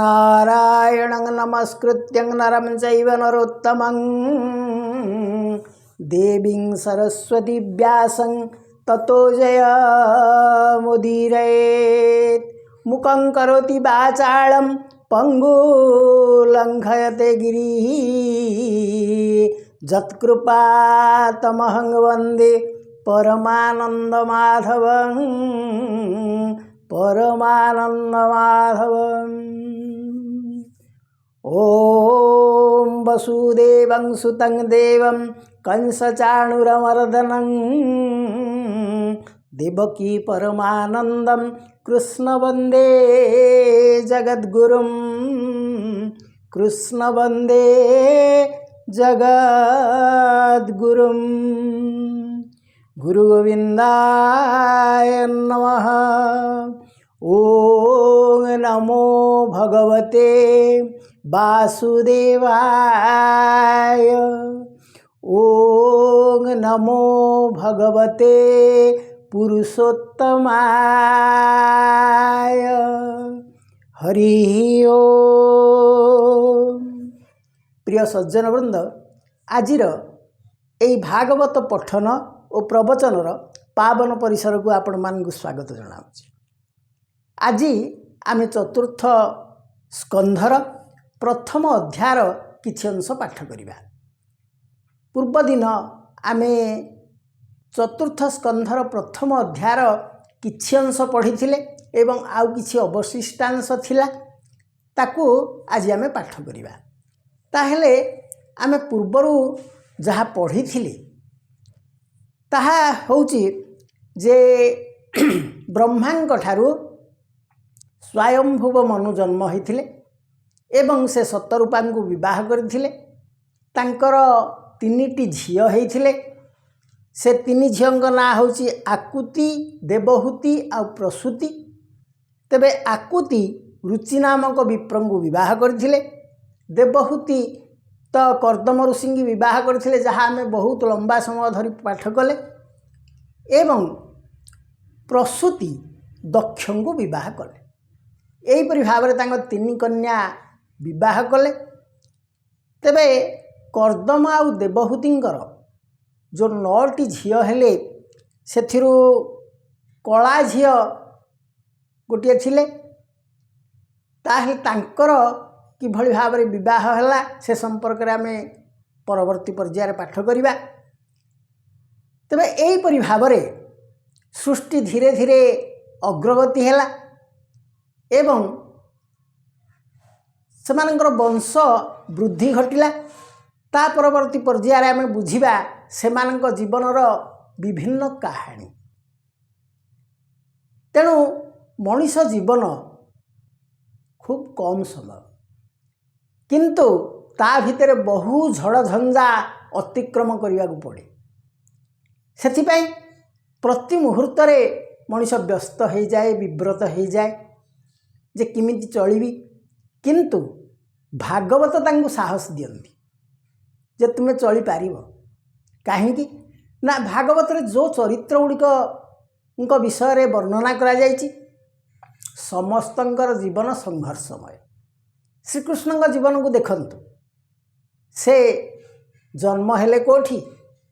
नारायणं नमस्कृत्यं नरं चैव नरोत्तमं देवीं सरस्वती व्यासं ततो जयमुदीरयेत्। मुखं करोति वाचालं पङ्गुलङ्घयते गिरिः यत्कृपातमहं वन्दे परमानन्दमाधवं परमानन्दमाधवम्। ॐ वसुदेवं सुतं देवं कंसचाणूरमर्दनं देवकी परमानन्दं कृष्ण वन्दे जगद्गुरुं कृष्ण वन्दे जगद्गुरुं। गुरुगोविन्दाय नमः। ॐ नमो भगवते वासुदेवाय। ॐ नमो भगवते पुरुषोत्तमाय। हरि ओम। प्रिय सज्जन वृंद, आजिर एई भागवत पठन और प्रवचनर पावन परिसर को आपण मानकु स्वागत जनाऊँ। आज आम चतुर्थ स्कंधर प्रथम अध्यायर किछि अंश पाठ करिबा। पूर्व दिन आम चतुर्थ स्कंधर प्रथम अध्यायर किछि अंश पढ़िथिले एवं आउ किछि अवशिष्टांश थिला, ताकू आज आम पाठ करिबा। ताहेले आम पूर्वरु जहाँ पढ़िथिले ताहा होउची जे ब्रह्मांक ठारू स्वयंभुव मनु जन्म होइथिले एवं से सतरूपांकु विवाह करथिले। तांकर तीनिटी झियो होइथिले। से तीन झीओं ना होउची आकुति, देवहूति आ प्रसूति। तेबे आकुति रुचि नामक विप्रंगु विवाह करथिले। देवहूति तो कर्दम ऋषि विवाह करथिले, जहाँ आम बहुत लंबा समय धरी पाठ कले। एवं प्रसूति दक्षं को विवाह कले। एहीपरि भाव में तीन कन्या विवाह कले। तेबे कर्दम आउ देवहूतिंकर जो 9टी झील हेले सेथिरु कला झील गोटे थिले। ताहेले तांकर किभଳି भाव में विवाह हैला से संपर्क में आम परवर्ती पर्यायर पाठ करिबा। तबे एहीपरि भाव में सृष्टि धीरे धीरे अग्रगति हैला एवं सेमानंकर वंश वृद्धि घटिला। ता परवर्ती पर्यायर आम बुझिबा सेमानंक जीवनर विभिन्न कहानी। तेणु मनुष्य जीवन खूब कम समय, किंतु ता भितर बहु झड़ झंझा अतिक्रम करने को पड़े। सेथिपाई प्रति मुहूर्त मनुष्य व्यस्त हो जाए, विव्रत हो जाए जे किमिति चलिबी। किंतु भागवत तांको साहस दियंती जे तुमे चली पारिबो। काहेकि ना भागवत रे जो चरित्र गुड़िक विषय रे वर्णना करा जायछि समस्तंकर जीवन संघर्षमय। श्रीकृष्ण जीवन को देखंतु। से जन्म हेले कोठी,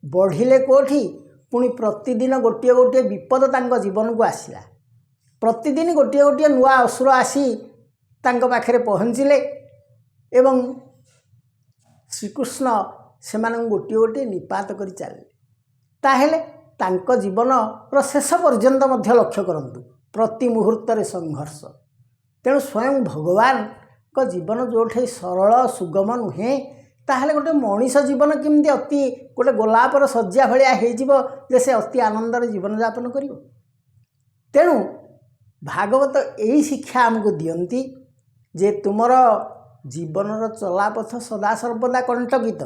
बढ़िले कोठी, पुणी प्रतिदिन गोटे गोटे विपद तांको जीवन को आसिला। प्रतिदिन गोटे गोटे नुआ असुर आसी तांको पाखरे पहुँचिले एवं श्रीकृष्ण सेमानंकु गोटे गोटे निपात करि चलिले। ताहेले तांको जीवन शेष पर्यंत मध्य लक्ष्य करंतु प्रति मुहूर्त रे संघर्ष। तेणु स्वयं भगवान को जीवन जोठे सरल सुगम नुहे, ताहेले गोटे मनीष जीवन किमती अति गोटे गोलापर सज्जा भलिया हेजिबो जे से अति आनंदर जीवन यापन करिवो। तेणु भागवत यही शिक्षा आमको दियंती जे तुमर जीवनर चलापथ सदा सर्वदा कंटकित,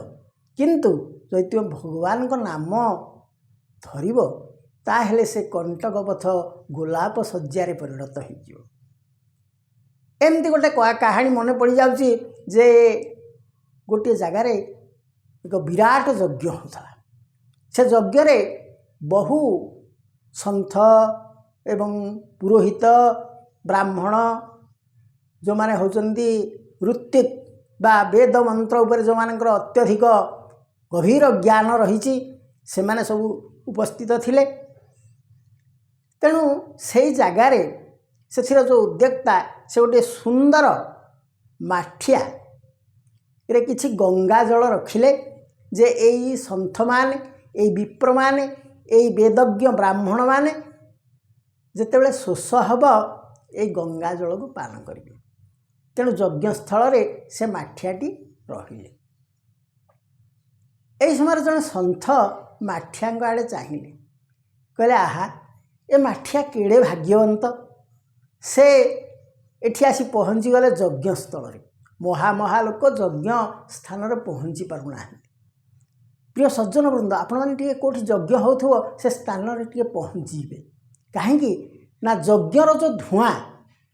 किंतु जदि तुम भगवान को नाम धरिबो ताहेले से कंटक पथ गोलाप सज्जार परिणत हो। एमती गोटे कहानी मन पड़ जाउची जे गोटे जगार एक विराट यज्ञ होता। से यज्ञ रे बहु सन्थ एवं पुरोहित ब्राह्मण जो माने होचंती ऋत्विक बा वेद मंत्र उपर जो मानकर अत्यधिक गभीर ज्ञान रही से माने सब उपस्थित थिले। तेणु से जगार से जो उद्योक्ता से गोटे सुंदर माठिया रे किछि गंगा जल रखिले जे एई सन्थ माने एई विप्र माने एई वेदज्ञ ब्राह्मण माने जेतेबेले शोष हब एई गंगा जल को पान करिवे। तेणु यज्ञस्थल रे से माठियाटी रहिले। एई समय जने सन्थ माठिया आड़े चाहिए कहले आहा ए माठिया केड़े भाग्यवंत से एठी आसी पहुँची गले यज्ञस्थल रे। महा महा लोक यज्ञ स्थान रे पहुँची पारुना। प्रिय सज्जन वृंद आपण मैंने कौटी यज्ञ हो से स्थान रे टे पहुँचे कहीं ना यज्ञर जो धुआं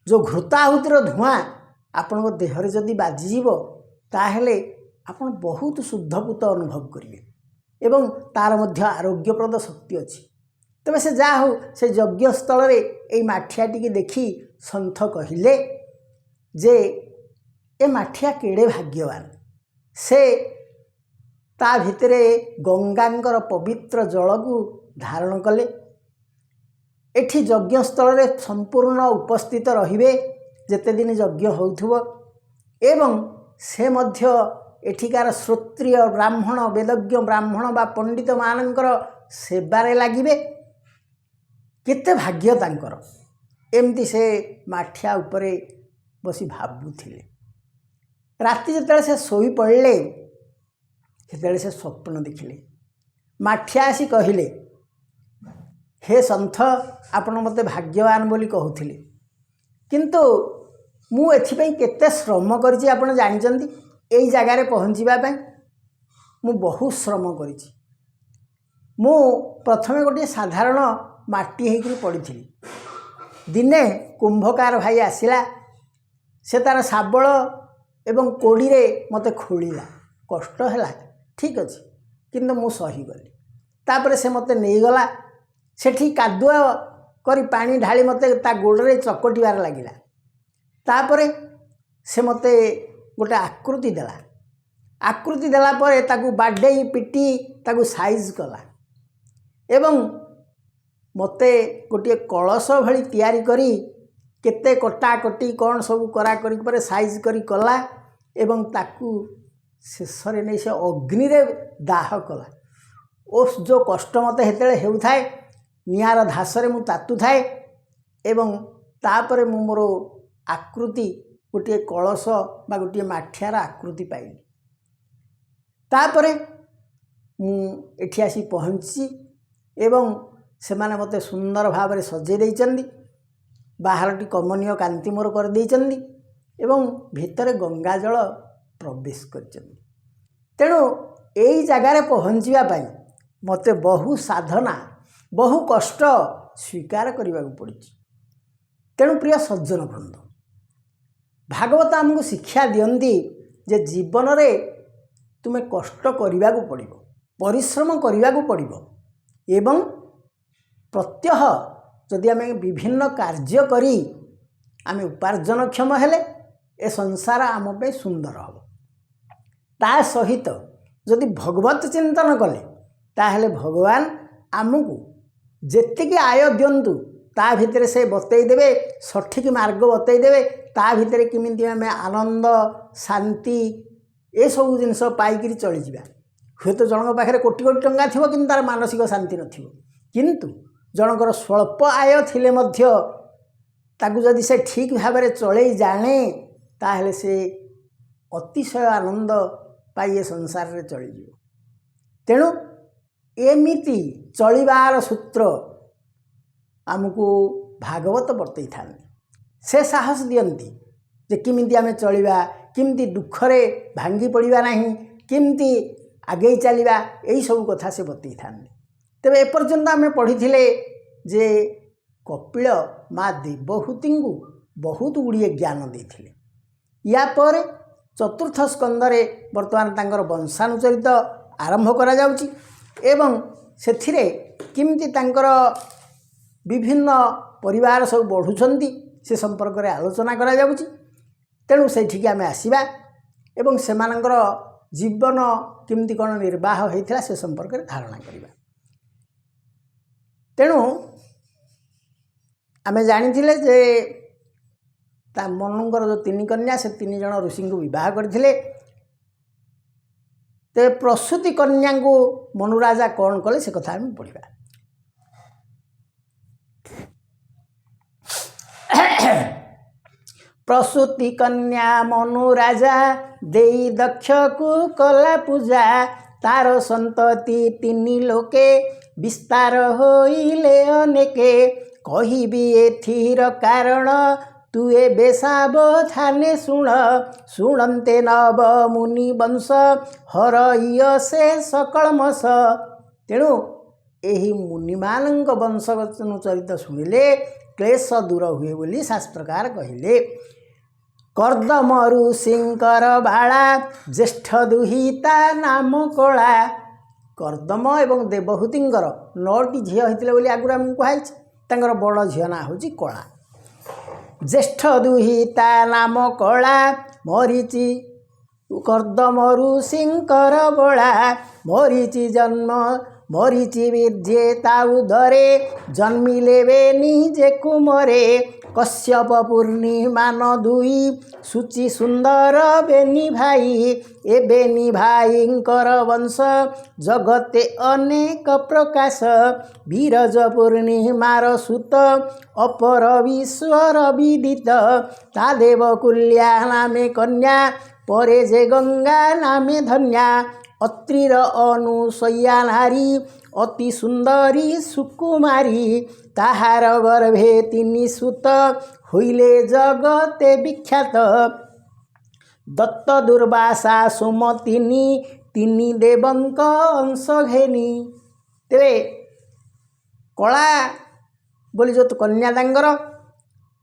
जो घृताहुतिर धुआं आपण देहरे जदि बाजिव ताहले आपण बहुत शुद्धपूत अनुभव करेंगे एवं तार मध्य आरोग्यप्रद शक्ति अच्छी। तबे से जा हो से यज्ञस्थल रे एई माठियाटी देखी सन्थ कहिले जे ए माठिया केड़े भाग्यवान से ता भितरे गंगांकर पवित्र जल को धारण कले। एठी यज्ञस्थल रे संपूर्ण उपस्थित रहिबे जेते दिन यज्ञ होउथुबो एवं से मध्य एठिकार श्रोत्रिय ब्राह्मण वेदज्ञ ब्राह्मण बा पंडित मानकर सेबारे लागिबे। केते भाग्य तांकर एमती से माठिया उपरे बसी भाबुथिले। राति जेतेबेले से सोई पड़ले सेतेबेले से स्वप्न देखिले। माठिया आसी कहिले हे सन्थ आपण मते भाग्यवान बोली कहूथिले किंतु मु एथिपई केते श्रम करिछि आपण जानिचंती। एई जगार पहुँचवा मु बहुत श्रम करिछि। मु प्रथमे गोटे साधारण माटी होकर पड़ी दिने कुंभकार भाई आसिला से तार शाबल एवं कोड़ी रे मते खोलिला कष्ट है ठीक अच्छे किंतु मु सही गली। तापर से मते नहीं गला सेठी कादुआ करी पानी ढाली मते ता गोड़े चकटिबार लगिला। तापरे से मते गोटे आकृति देला। आकृति देला परे ताकू बाडे पिटी ताकू साइज कला एवं मते गोटे कलश भली तैयारी करी केते कटा कटी कौन सब करा करी पर साइज करी कला एवं ताकू शेष नहीं से अग्नि रे दाह कला। उस जो कष्ट मते हेतेले हेउथाए नियार धासरे मु तातु थाए एवं तापरे मु मोर आकृति गोटे कलश बा गोटे माठियार आकृति पाइली। तापरे मु एठी आसी पहुँची एवं से माने मते सुंदर भाव में सजे देइचंदी। बाहरटी कमनीय कांति मोर कर देइचंदी एवं भितर गंगा जल प्रवेश करचंदी। तेणु एई जगार पहुँचवा पाई मते बहु साधना बहु कष्ट स्वीकार करने को पड़ी। तेणु प्रिय सज्जन वृंद भागवत आमको शिक्षा दियंती जे जीवन रे तुम्हें कष्ट करने को पड़ो परिश्रम करने को पड़ो एवं प्रत्यह जदि आम विभिन्न कार्य करी आम उपार्जनक्षम हेले ए संसार आम पे सुंदर हम। ता सहित जदि भगवत चिंतन कले ताहले भगवान आमको जेतिकी आय दिंतु ता भितर से बतई देवे सठिक मार्ग बतई देवे ता भितर किमिति आम आनंद शांति ए सब जिनस पाइक चली जावा। हुए तो जनक पाखे कोटी कोटी टंका थी कि तार मानसिक शांति नथिबो किंतु जनकर स्वल्प आय थिले मध्य ताकू जदि से ठीक भाव में चलई जाने ताहले से अतिशय आनंद पाइए संसार रे चली जीव। तेणु एमिति चलिबार सूत्र आमको भागवत बतई था से साहस दियंती जे किमिति आमे चलिबा किमिति दुखरे भांगी पड़िबा नहीं किमिति आगे चलिबा एई सब कथा से बतई था। तेबे एपर्यंत आमे पढ़िथिले जे कपिल माँ देवहूति को बहुत गुड़िए ज्ञान देथिले। या पर चतुर्थ स्कंदरे वर्तमान तांकर वंशानुचरित आरंभ करा जाउची एवं सेथिरे किमिति तांकर विभिन्न परिवार सब बढ़ुछंती से संपर्क में आलोचना करा जाउची। तेणु सेठिकी आमे आसिबा एवं सेमानंकर जीवन केमती कौन निर्वाह होता से संपर्क में धारणा करवा। तेणु आमे जानिथिले जे ता मनंकर जो 3 कन्या से 3 जन ऋषि को विवाह करथिले। ते प्रसूति कन्या को मनुराजा कौन कले से कथा हम पढ़िबा। प्रसूति कन्या मनुराजा देई दक्ष को कला पूजा तार संतति 3 लोके विस्तार होइले अनेके कहिबी एथिर कारण तु ए सावधाने शुण शुणन्ते नव मुनि वंश हरइय से सकलमस। तेणु एही मुनिमानंक वंशगतनु चरित शुणिले क्लेश दूर हुए बोली शास्त्रकार कहिले। कर्दम ऋषिंकर बाला ज्येष्ठ दुहिता नाम कला। कर्दम एवं देवहूतिंकर 9टी झील होते बोली आगुरी आमको कहुई। तांकर बड़ झील ना हूँ कला। ज्येष्ठ दुहिता नाम कला मरीचि कर्दम ऋषिंकर बला मरीचि जन्म मरीचि विद्ये ताउदरे जन्मिले निजे कुमरे कश्यप पूर्णिमान 2 सूचि सुंदर बेनी भाई ए बेनी भाईंकर वंश जगते अनेक प्रकाश बीरज पूर्णिमार सुत अपर विश्वर विदित ता देवकुल्या नामे कन्या परे जे गंगा नामे धन्या अत्रिर अनुसया नारी अति सुंदरी सुकुमारी ताहार गर्भे 3 सुत होइले जगते विख्यात दत्त दुर्वासा सोम 3 देवंक अंश घेनी। तेरे कला बोली जो कन्या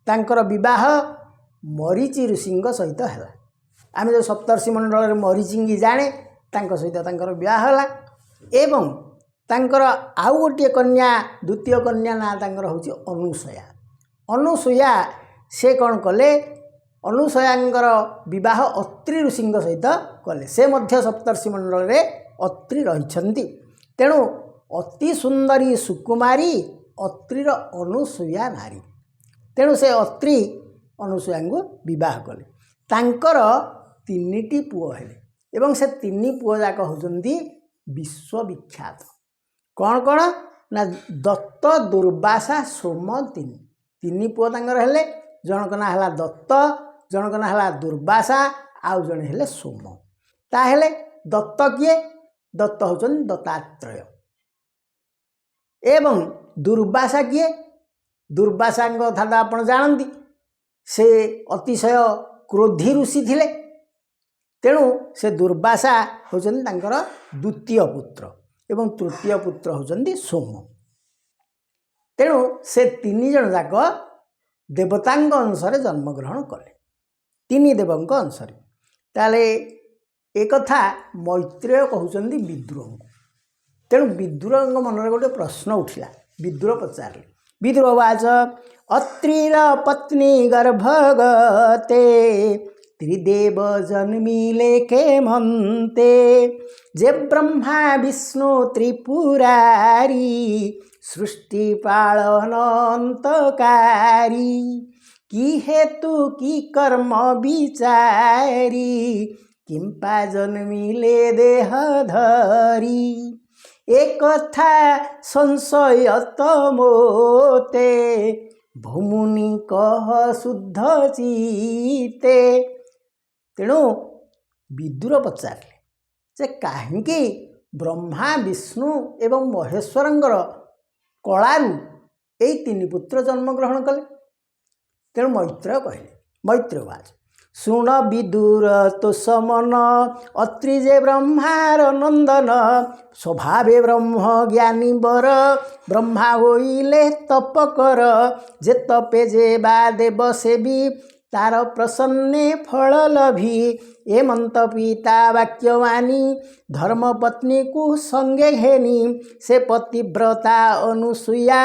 तांकर विवाह मरीचि ऋषि सहित है। आम जो सप्तर्षि मंडल मरीचि जाने तांको सहित तांकर विवाह होला एवं तांकर आउ गोटे कन्या द्वितीय कन्या ना तांकर होची अनुसया। अनुसया से कौन कले अनुसयांकर विवाह अत्रि ऋषि सहित कले। से मध्य सप्तर्षि मंडल रे अत्रि रहिछंती। तेणु अति सुंदरी सुकुमारी अत्रिर अनुसया नारी। तेणु से अत्रि अनुसया को विवाह कले। तांकर 3टी पुओ हेले एवं से 3 पुओ जाक होचंती विश्वविख्यात। कौन कौन ना दत्त दुर्वासा सोम 3 पुओ तांकर हेले। जनक ना हला दत्त जनक ना हला दुर्वासा आउ जने हेले सोम। ता हेले दत्त किए दत्त होचन दत्तात्रेय एवं दुर्वासा किए दुर्वासा कथा तो आपण जानती। से अतिशय क्रोधी ऋषि थिले। तेणु से दुर्वासा होचन तांकर द्वितीय पुत्र एवं तृतीय पुत्र होचंती सोम। तेणु से 3 जन जाक देवतांग अंशरे जन्मग्रहण कले। 3 देवंक अंशरे। ताले एक कथा मैत्रेय कहउचंती विदुर। तेणु विदुर मन गोटे प्रश्न उठिला। विदुर पचारे विदुर वाच अत्रिर पत्नी गर्भगते त्रिदेव जन्मिले के मनते जे ब्रह्मा विष्णु त्रिपुरारी सृष्टि पालन अंतकारी की हेतु की कर्म विचारी किंपा जन्मिले देह धरी एक कथा संशय मोते भूमुनि कह शुद्ध चिते। तेणु विदुर पचारे जे कहीं ब्रह्मा विष्णु एवं महेश्वरंकर कलारू यही 3 पुत्र जन्मग्रहण कले। तेणु मैत्रेय कहले मैत्रेयवाच शुण विदुर तो समन अत्रि जे ब्रह्मार नंदन स्वभावे ब्रह्म ज्ञानी बर ब्रह्मा होइले तप कर जे तपे जे बा देव सेवी तार प्रसन्ने फल लभी एमंत पिता वाक्यवाणी धर्मपत्नी को संगे घेनी से पतिव्रता अनुसुया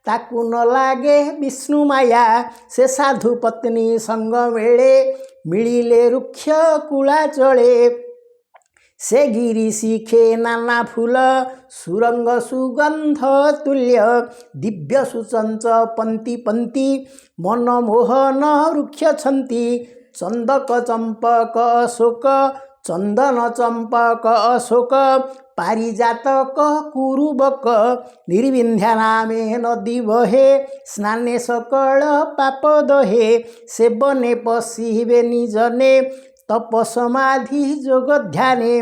ताकू न लागे विष्णु माया से साधु पत्नी संग मेले ମିଳିଲେ ରୁକ୍ଷ କୂଳାଚଳେ ସେ ଗିରି ଶିଖେ ନାନା ଫୁଲ ସୁରଙ୍ଗ ସୁଗନ୍ଧ ତୁଲ୍ୟ ଦିବ୍ୟ ସୁଚଞ୍ଚ ପନ୍ତି ପନ୍ତି ମନମୋହନ ବୃକ୍ଷଛନ୍ତି ଚନ୍ଦକ ଚମ୍ପକ ଅଶୋକ ଚନ୍ଦନ ଚମ୍ପକ ଅଶୋକ ପାରିଜାତକ କୁରୁବକ ନିର୍ବିନ୍ଧ୍ୟା ନାମେ ନଦୀ ବହେ ସ୍ନାନେ ସକଳ ପାପ ଦହେ ସେବନେ ପଶିବେ ନିଜନେ ତପ ସମାଧି ଯୋଗ ଧ୍ୟାନେ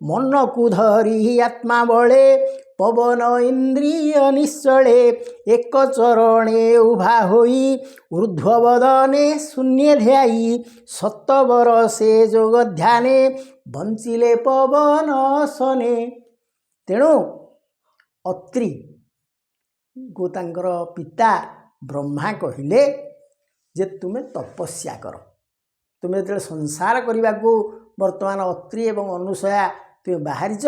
ମନକୁ ଧରି ଆତ୍ମା ବଳେ ପବନ ଇନ୍ଦ୍ରିୟ ନିଶ୍ଚଳେ ଏକ ଚରଣେ ଉଭା ହୋଇ ଊର୍ଧ୍ୱବଦନେ ଶୂନ୍ୟ ଧ୍ୟାଇ ସତବର ସେ ଯୋଗ ଧ୍ୟାନେ ବଞ୍ଚିଲେ ପବନ ସନେ। ତେଣୁ ଅତ୍ରିକୁ ତାଙ୍କର ପିତା ବ୍ରହ୍ମା କହିଲେ ଯେ ତୁମେ ତପସ୍ୟା କର। ତୁମେ ଯେତେବେଳେ ସଂସାର କରିବାକୁ ବର୍ତ୍ତମାନ ଅତ୍ରି ଏବଂ ଅନୁସୟା ତୁମେ ବାହାରିଛ,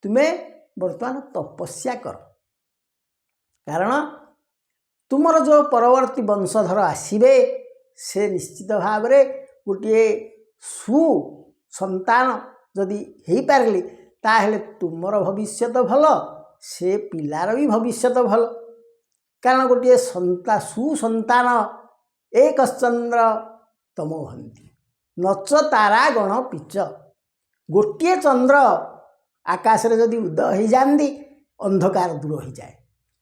ତୁମେ ବର୍ତ୍ତମାନ ତପସ୍ୟା କର। କାରଣ ତୁମର ଯେଉଁ ପରବର୍ତ୍ତୀ ବଂଶଧର ଆସିବେ ସେ ନିଶ୍ଚିତ ଭାବରେ ଗୋଟିଏ ସୁସନ୍ତାନ ଯଦି ହେଇପାରିଲେ ତାହେଲେ ତୁମର ଭବିଷ୍ୟତ ଭଲ, ସେ ପିଲାର ବି ଭବିଷ୍ୟତ ଭଲ। କାରଣ ଗୋଟିଏ ସୁସନ୍ତାନ ଏକଶ୍ଚନ୍ଦ୍ର ତମ ଭନ୍ତି ନଚ ତାରା ଗଣ ପିଚ। ଗୋଟିଏ ଚନ୍ଦ୍ର ଆକାଶରେ ଯଦି ଉଦୟ ହୋଇଯାଆନ୍ତି ଅନ୍ଧକାର ଦୂର ହୋଇଯାଏ,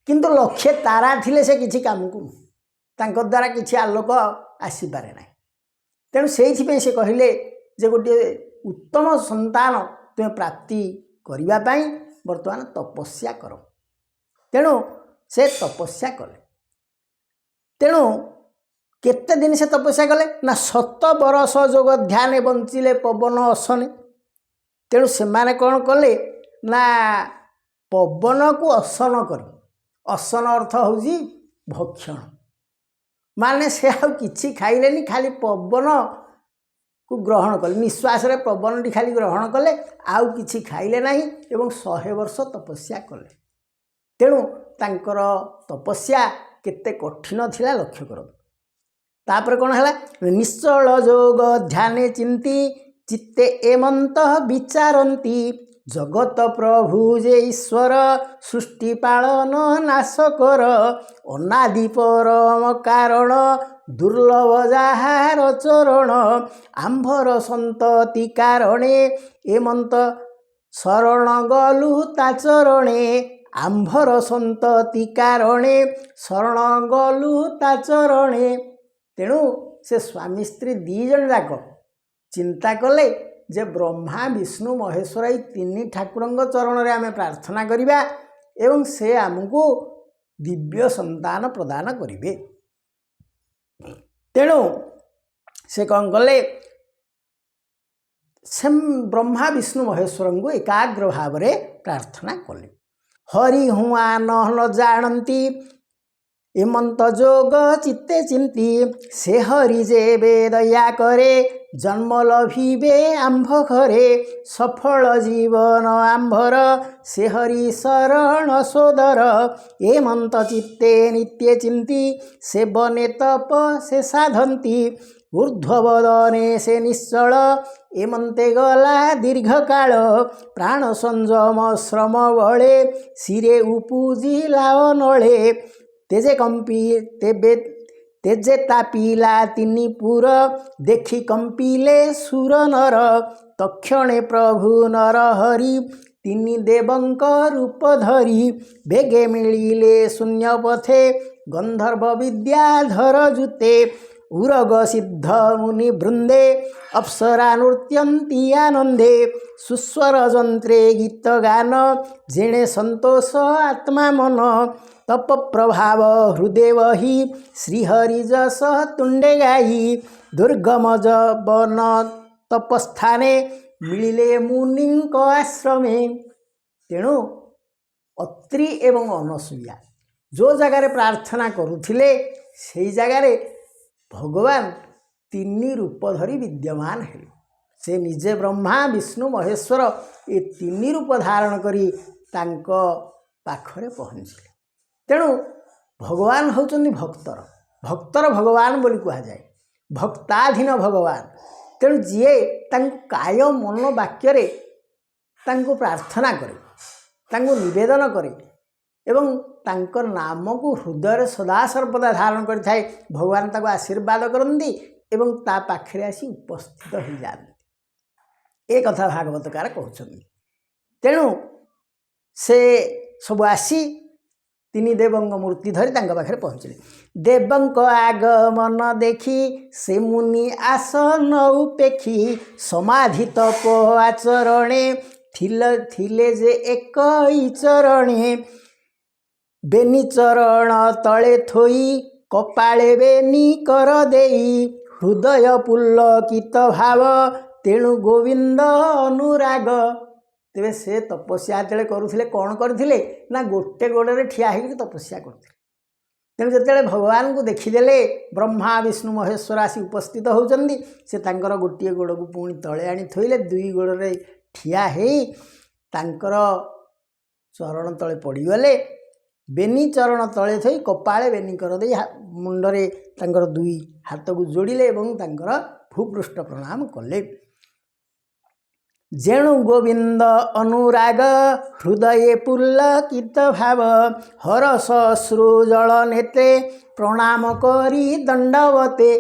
କିନ୍ତୁ ଲକ୍ଷେ ତାରା ଥିଲେ ସେ କିଛି କାମକୁ ନୁହେଁ, ତାଙ୍କ ଦ୍ୱାରା କିଛି ଆଲୋକ ଆସିପାରେ ନାହିଁ। ତେଣୁ ସେଇଥିପାଇଁ ସେ କହିଲେ ଯେ ଗୋଟିଏ ଉତ୍ତମ ସନ୍ତାନ ତୁମେ ପ୍ରାପ୍ତି କରିବା ପାଇଁ ବର୍ତ୍ତମାନ ତପସ୍ୟା କର। ତେଣୁ ସେ ତପସ୍ୟା କଲେ। ତେଣୁ କେତେ ଦିନ ସେ ତପସ୍ୟା କଲେ ନା 7 ବରଷ ଯୋଗ ଧ୍ୟାନେ ବଞ୍ଚିଲେ ପବନ ଅସନେ। ତେଣୁ ସେମାନେ କ'ଣ କଲେ ନା ପବନକୁ ଅସନ କରି, ଅସନ ଅର୍ଥ ହେଉଛି ଭକ୍ଷଣ, ମାନେ ସେ ଆଉ କିଛି ଖାଇଲେନି, ଖାଲି ପବନକୁ ଗ୍ରହଣ କଲେ, ନିଶ୍ୱାସରେ ପବନଟି ଖାଲି ଗ୍ରହଣ କଲେ, ଆଉ କିଛି ଖାଇଲେ ନାହିଁ ଏବଂ 100 ବର୍ଷ ତପସ୍ୟା କଲେ। ତେଣୁ ତାଙ୍କର ତପସ୍ୟା କେତେ କଠିନ ଥିଲା ଲକ୍ଷ୍ୟ କରନ୍ତୁ। ତାପରେ କ'ଣ ହେଲା, ନିଶ୍ଚଳ ଯୋଗ ଧ୍ୟାନେ ଚିନ୍ତି ଚିତ୍ତେ ଏମନ୍ତ ବିଚାରନ୍ତି ଜଗତ ପ୍ରଭୁ ଯେ ଈଶ୍ୱର ସୃଷ୍ଟି ପାଳନ ନାଶ କର ଅନାଦି ପରମ କାରଣ ଦୁର୍ଲଭ ଯାହାର ଚରଣ ଆମ୍ଭର ସନ୍ତତି କାରଣେ ଏମନ୍ତ ଶରଣ ଗଲୁ ତା ଚରଣେ ଆମ୍ଭର ସନ୍ତତି କାରଣେ ଶରଣ ଗଲୁ ତା ଚରଣେ। ତେଣୁ ସେ ସ୍ୱାମୀ ସ୍ତ୍ରୀ 2 ଜଣ ଯାକ ଚିନ୍ତା କଲେ ଯେ ବ୍ରହ୍ମା ବିଷ୍ଣୁ ମହେଶ୍ୱର ଏଇ 3 ଠାକୁରଙ୍କ ଚରଣରେ ଆମେ ପ୍ରାର୍ଥନା କରିବା ଏବଂ ସେ ଆମକୁ ଦିବ୍ୟ ସନ୍ତାନ ପ୍ରଦାନ କରିବେ। ତେଣୁ ସେ କ'ଣ କଲେ, ସେ ବ୍ରହ୍ମା ବିଷ୍ଣୁ ମହେଶ୍ୱରଙ୍କୁ ଏକାଗ୍ର ଭାବରେ ପ୍ରାର୍ଥନା କଲେ। ହରି ହୁଆ ନ ଜାଣନ୍ତି ଏମନ୍ତ ଯୋଗ ଚିତ୍ତେ ଚିନ୍ତି ସେ ହରି ଯେବେ ଦୟା କରେ ଜନ୍ମ ଲଭିବେ ଆମ୍ଭ ଘରେ ସଫଳ ଜୀବନ ଆମ୍ଭର ସେ ହରି ଶରଣ ସୋଦର ଏମନ୍ତ ଚିତ୍ତେ ନିତ୍ୟ ଚିନ୍ତି ସେବନେ ତପ ସେ ସାଧନ୍ତି ଊର୍ଧ୍ୱବଦନେ ସେ ନିଶ୍ଚଳ ଏମନ୍ତେ ଗଲା ଦୀର୍ଘକାଳ ପ୍ରାଣ ସଂଯମ ଶ୍ରମ ବଳେ ଶିରେ ଉପୁଜିଲା ଅନଳେ ତେଜେ ତାପିଲା 3 ପୁର ଦେଖି କମ୍ପିଲେ ସୁର ନର ତକ୍ଷଣେ ପ୍ରଭୁ ନର ହରି 3 ଦେବଙ୍କ ରୂପ ଧରି ବେଗେ ମିଳିଲେ ଶୂନ୍ୟ ପଥେ ଗନ୍ଧର୍ବ ବିଦ୍ୟାଧର ଜୁତେ ଉରଗ ସିଦ୍ଧ ମୁନି ବୃନ୍ଦେ ଅପ୍ସରା ନୃତ୍ୟନ୍ତି ଆନନ୍ଦେ ସୁସ୍ୱର ଯନ୍ତ୍ରେ ଗୀତ ଗାନ ଯେଣେ ସନ୍ତୋଷ ଆତ୍ମା ମନ ତପ ପ୍ରଭାବ ହୃଦେ ବହି ଶ୍ରୀହରି ଯଶ ତୁଣ୍ଡେ ଗାଇ ଦୁର୍ଗମ ଜବନ ତପସ୍ଥାନେ ମିଳିଲେ ମୁନିଙ୍କ ଆଶ୍ରମେ। ତେଣୁ ଅତ୍ରି ଏବଂ ଅନସୂୟା ଯେଉଁ ଜାଗାରେ ପ୍ରାର୍ଥନା କରୁଥିଲେ ସେହି ଜାଗାରେ ଭଗବାନ 3 ରୂପ ଧରି ବିଦ୍ୟମାନ ହେଲେ। ସେ ନିଜେ ବ୍ରହ୍ମା ବିଷ୍ଣୁ ମହେଶ୍ୱର ଏ 3 ରୂପ ଧାରଣ କରି ତାଙ୍କ ପାଖରେ ପହଞ୍ଚିଲେ। ତେଣୁ ଭଗବାନ ହେଉଛନ୍ତି ଭକ୍ତର ଭଗବାନ ବୋଲି କୁହାଯାଏ। ଭକ୍ତାଧୀନ ଭଗବାନ। ତେଣୁ ଯିଏ ତାଙ୍କୁ କାୟ ମନ ବାକ୍ୟରେ ତାଙ୍କୁ ପ୍ରାର୍ଥନା କରେ, ତାଙ୍କୁ ନିବେଦନ କରେ ଏବଂ ତାଙ୍କ ନାମକୁ ହୃଦୟରେ ସଦାସର୍ବଦା ଧାରଣ କରିଥାଏ, ଭଗବାନ ତାକୁ ଆଶୀର୍ବାଦ କରନ୍ତି ଏବଂ ତା ପାଖରେ ଆସି ଉପସ୍ଥିତ ହୋଇଯାଆନ୍ତି। ଏ କଥା ଭାଗବତକାର କହୁଛନ୍ତି। ତେଣୁ ସେ ସବୁ ଆସି ତିନି ଦେବଙ୍କ ମୂର୍ତ୍ତି ଧରି ତାଙ୍କ ପାଖରେ ପହଞ୍ଚିଲେ। ଦେବଙ୍କ ଆଗମନ ଦେଖି ସେ ମୁନି ଆସନ ଉପେକ୍ଷି ସମାଧି ତପ ଆଚରଣେ ଥିଲେ ଯେ ଏକଇ ଚରଣେ। ବେନି ଚରଣ ତଳେ ଥୋଇ କପାଳେ ବେନି କର ଦେଇ ହୃଦୟ ପୁଲକିତ ଭାବ ତେଣୁ ଗୋବିନ୍ଦ ଅନୁରାଗ। ତେବେ ସେ ତପସ୍ୟା ଯେତେବେଳେ କରୁଥିଲେ କ'ଣ କରିଥିଲେ ନା ଗୋଟେ ଗୋଡ଼ରେ ଠିଆ ହେଇକି ତପସ୍ୟା କରୁଥିଲେ। ତେଣୁ ଯେତେବେଳେ ଭଗବାନଙ୍କୁ ଦେଖିଦେଲେ ବ୍ରହ୍ମା ବିଷ୍ଣୁ ମହେଶ୍ୱର ଆସି ଉପସ୍ଥିତ ହେଉଛନ୍ତି, ସେ ତାଙ୍କର ଗୋଟିଏ ଗୋଡ଼କୁ ପୁଣି ତଳେ ଆଣି ଥୋଇଲେ, ଦୁଇ ଗୋଡ଼ରେ ଠିଆ ହେଇ ତାଙ୍କର ଚରଣ ତଳେ ପଡ଼ିଗଲେ। ବେନି ଚରଣ ତଳେ ଥୋଇ କପାଳେ ବେନି କର ଦେଇ ମୁଣ୍ଡରେ ତାଙ୍କର ଦୁଇ ହାତକୁ ଯୋଡ଼ିଲେ ଏବଂ ତାଙ୍କର ଭୂପୃଷ୍ଠ ପ୍ରଣାମ କଲେ। ଯେଣୁ ଗୋବିନ୍ଦ ଅନୁରାଗ ହୃଦये ପୁଲକିତ ଭାବ ହରସ ଅଶ୍ରୁ ଜଳ ନେତ୍ରେ ପ୍ରଣାମ କରି ଦଣ୍ଡବତେ।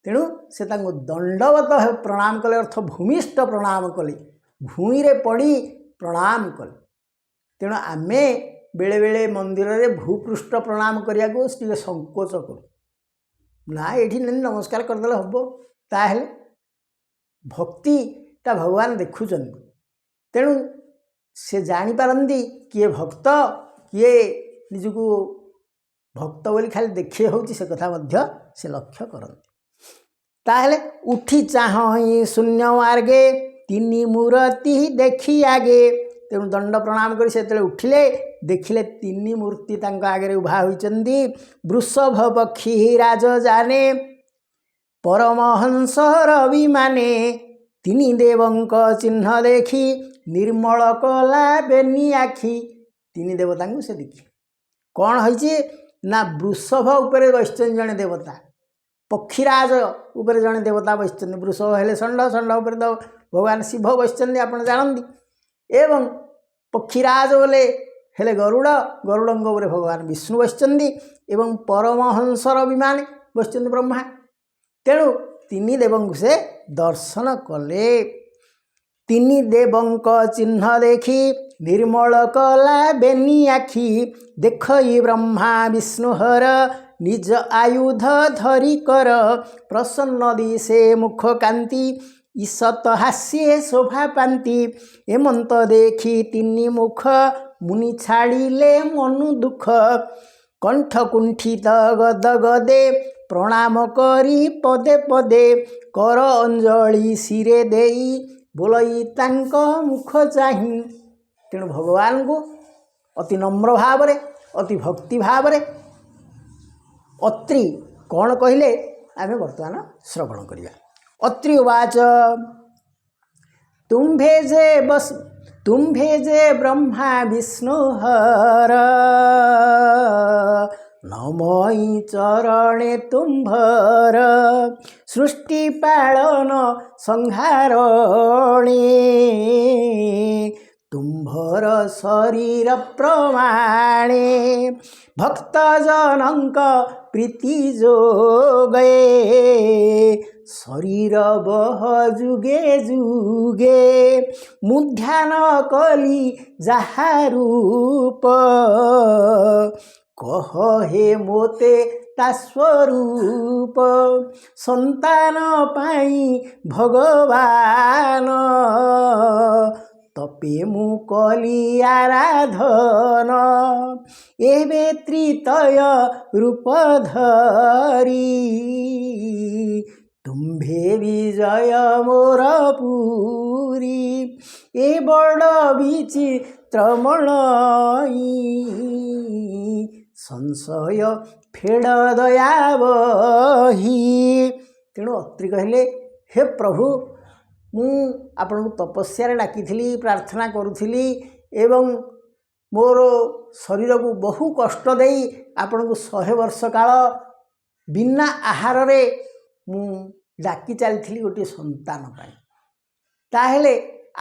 ତେଣୁ ସେ ତାଙ୍କୁ ଦଣ୍ଡବତ ପ୍ରଣାମ କଲେ, ଅର୍ଥ ଭୂମିଷ୍ଠ ପ୍ରଣାମ କଲେ, ଭୂଇଁରେ ପଡ଼ି ପ୍ରଣାମ କଲେ। ତେଣୁ ଆମେ ବେଳେବେଳେ ମନ୍ଦିରରେ ଭୂପୃଷ୍ଠ ପ୍ରଣାମ କରିବାକୁ ଟିକେ ସଂକୋଚ କରୁ, ନା ଏଇଠି ନମସ୍କାର କରିଦେଲେ ହେବ। ତାହେଲେ ଭକ୍ତିଟା ଭଗବାନ ଦେଖୁଛନ୍ତି, ତେଣୁ ସେ ଜାଣିପାରନ୍ତି କିଏ ଭକ୍ତ କିଏ ନିଜକୁ ଭକ୍ତ ବୋଲି ଖାଲି ଦେଖି ହେଉଛି, ସେ କଥା ମଧ୍ୟ ସେ ଲକ୍ଷ୍ୟ କରନ୍ତି। ତାହେଲେ ଉଠି ଚାହିଁ ଶୂନ୍ୟ ମାର୍ଗେ ତିନି ମୂରତି ଦେଖି ଆଗେ। ତେଣୁ ଦଣ୍ଡ ପ୍ରଣାମ କରି ସେତେବେଳେ ଉଠିଲେ, ଦେଖିଲେ ତିନି ମୂର୍ତ୍ତି ତାଙ୍କ ଆଗରେ ଉଭା ହୋଇଛନ୍ତି। ବୃଷଭ ପକ୍ଷୀ ରାଜ ଜାନେ ପରମହଂସ ରବିମାନେ ତିନି ଦେବଙ୍କ ଚିହ୍ନ ଦେଖି ନିର୍ମଳ କଲା ବେନି ଆଖି। ତିନି ଦେବତାଙ୍କୁ ସେ ଦେଖି କ'ଣ ହୋଇଛି ନା ବୃଷଭ ଉପରେ ବସିଛନ୍ତି ଜଣେ ଦେବତା, ପକ୍ଷୀରାଜ ଉପରେ ଜଣେ ଦେବତା ବସିଛନ୍ତି। ବୃଷଭ ହେଲେ ଷଣ୍ଢ, ଷଣ୍ଢ ଉପରେ ତ ଭଗବାନ ଶିବ ବସିଛନ୍ତି ଆପଣ ଜାଣନ୍ତି, ଏବଂ ପକ୍ଷୀରାଜ ବୋଲେ ହେଲେ ଗରୁଡ଼, ଗରୁଡ଼ଙ୍କ ଉପରେ ଭଗବାନ ବିଷ୍ଣୁ ବସିଛନ୍ତି ଏବଂ ପରମହଂସର ବିମାନେ ବସିଛନ୍ତି ବ୍ରହ୍ମା। ତେଣୁ ତିନି ଦେବଙ୍କୁ ସେ ଦର୍ଶନ କଲେ। ତିନି ଦେବଙ୍କ ଚିହ୍ନ ଦେଖି ନିର୍ମଳ କଲା ବେନି ଆଖି ଦେଖଇ ବ୍ରହ୍ମା ବିଷ୍ଣୁ ହର ନିଜ ଆୟୁଧ ଧରି କର ପ୍ରସନ୍ନ ଦିଶେ ମୁଖ କାନ୍ତି ଈଶତ ହାସ୍ୟେ ଶୋଭା ପାନ୍ତି। ଏମନ୍ତ ଦେଖି ତିନି ମୁଖ ମୁନି ଛାଡ଼ିଲେ ମନୁ ଦୁଃଖ କଣ୍ଠ କୁଣ୍ଠିତ ଗଦ ଗଦେ ପ୍ରଣାମ କରି ପଦେ ପଦେ କର ଅଞ୍ଜଳି ଶିରେ ଦେଇ ବୋଲଇ ତାଙ୍କ ମୁଖ ଚାହିଁ। ତେଣୁ ଭଗବାନଙ୍କୁ ଅତି ନମ୍ର ଭାବରେ ଅତି ଭକ୍ତି ଭାବରେ ଅତ୍ରି କ'ଣ କହିଲେ ଆମେ ବର୍ତ୍ତମାନ ଶ୍ରବଣ କରିବା। ଅତ୍ରି ଉବାଚ ତୁମ୍ଭେ ଯେ ବ୍ରହ୍ମା ବିଷ୍ଣୁ ହର ନମଇ ଚରଣେ ତୁମ୍ଭର ସୃଷ୍ଟି ପାଳନ ସଂହାରଣେ ତୁମ୍ଭର ଶରୀର ପ୍ରମାଣେ ଭକ୍ତଜନଙ୍କ ପ୍ରୀତି ଯୋଗେ ଶରୀର ବହ ଯୁଗେ ଯୁଗେ ମୁଁ ଧ୍ୟାନ କଲି ଯାହା ରୂପ କହ ହେ ମୋତେ ତା ସ୍ୱରୂପ ସନ୍ତାନ ପାଇଁ ଭଗବାନ ତପେ ମୁଁ କଲି ଆରାଧନ ଏବେ ତ୍ରିତୟ ରୂପ ଧରି ତୁମ୍ଭେ ବିଜୟ ମୋର ପୁରୀ ଏ ବଡ଼ ବିଚିତ୍ରମଣଇ ସଂଶୟ ଫେଡ଼ ଦୟା ବହି। ତେଣୁ ଅତ୍ରି କହିଲେ, ହେ ପ୍ରଭୁ, ମୁଁ ଆପଣଙ୍କୁ ତପସ୍ୟାରେ ଡାକିଥିଲି, ପ୍ରାର୍ଥନା କରୁଥିଲି ଏବଂ ମୋର ଶରୀରକୁ ବହୁ କଷ୍ଟ ଦେଇ ଆପଣଙ୍କୁ 100 ବର୍ଷ କାଳ ବିନା ଆହାରରେ ମୁଁ ଡାକି ଚାଲିଥିଲି ଗୋଟିଏ ସନ୍ତାନ ପାଇଁ। ତାହେଲେ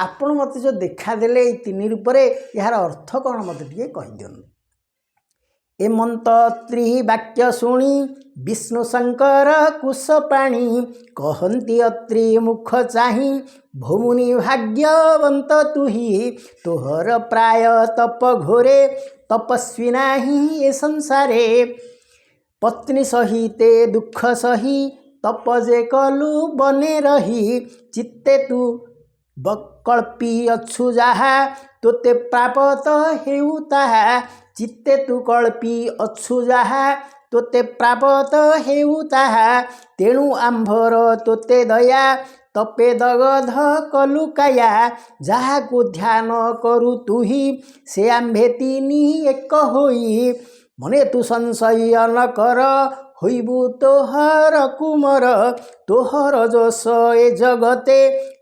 ଆପଣ ମୋତେ ଯେଉଁ ଦେଖାଦେଲେ ଏଇ 3 ରୂପରେ ଏହାର ଅର୍ଥ କ'ଣ ମୋତେ ଟିକେ କହିଦିଅନ୍ତୁ। ଏମନ୍ତ ତ୍ରିବାକ୍ୟ ଶୁଣି ବିଷ୍ଣୁ ଶଙ୍କର କୁଶପାଣି କହନ୍ତି ଅତ୍ରି ମୁଖ ଚାହିଁ ଭୂମୁନି ଭାଗ୍ୟବନ୍ତ ତୁହି ତୋହର ପ୍ରାୟ ତପ ଘୋରେ ତପସ୍ୱୀ ନାହିଁ ଏ ସଂସାରେ ପତ୍ନୀ ସହିତେ ଦୁଃଖ ସହି ତପ ଯେ କଲୁ ବନେ ରହି ଚିତ୍ତେ ତୁ ବକଳ୍ପୀ ଅଛୁ ଯାହା ତୋତେ ପ୍ରାପତ ହେଉ ତାହା ଚିତ୍ତେ ତୁ କଳ୍ପୀ ଅଛୁ ଯାହା ତୋତେ ପ୍ରାପତ ହେଉ ତାହା ତେଣୁ ଆମ୍ଭର ତୋତେ ଦୟା ତପେ ଦଗଧ କଲୁ କାୟା ଯାହାକୁ ଧ୍ୟାନ କରୁ ତୁହି ସେ ଆମ୍ଭେ 3 ଏକ ହୋଇ ମନେ ତୁ ସଂଶୟ ନ କର ହୋଇବୁ ତୋହର କୁମର ତୋହର ଯଶ ଏ ଜଗତେ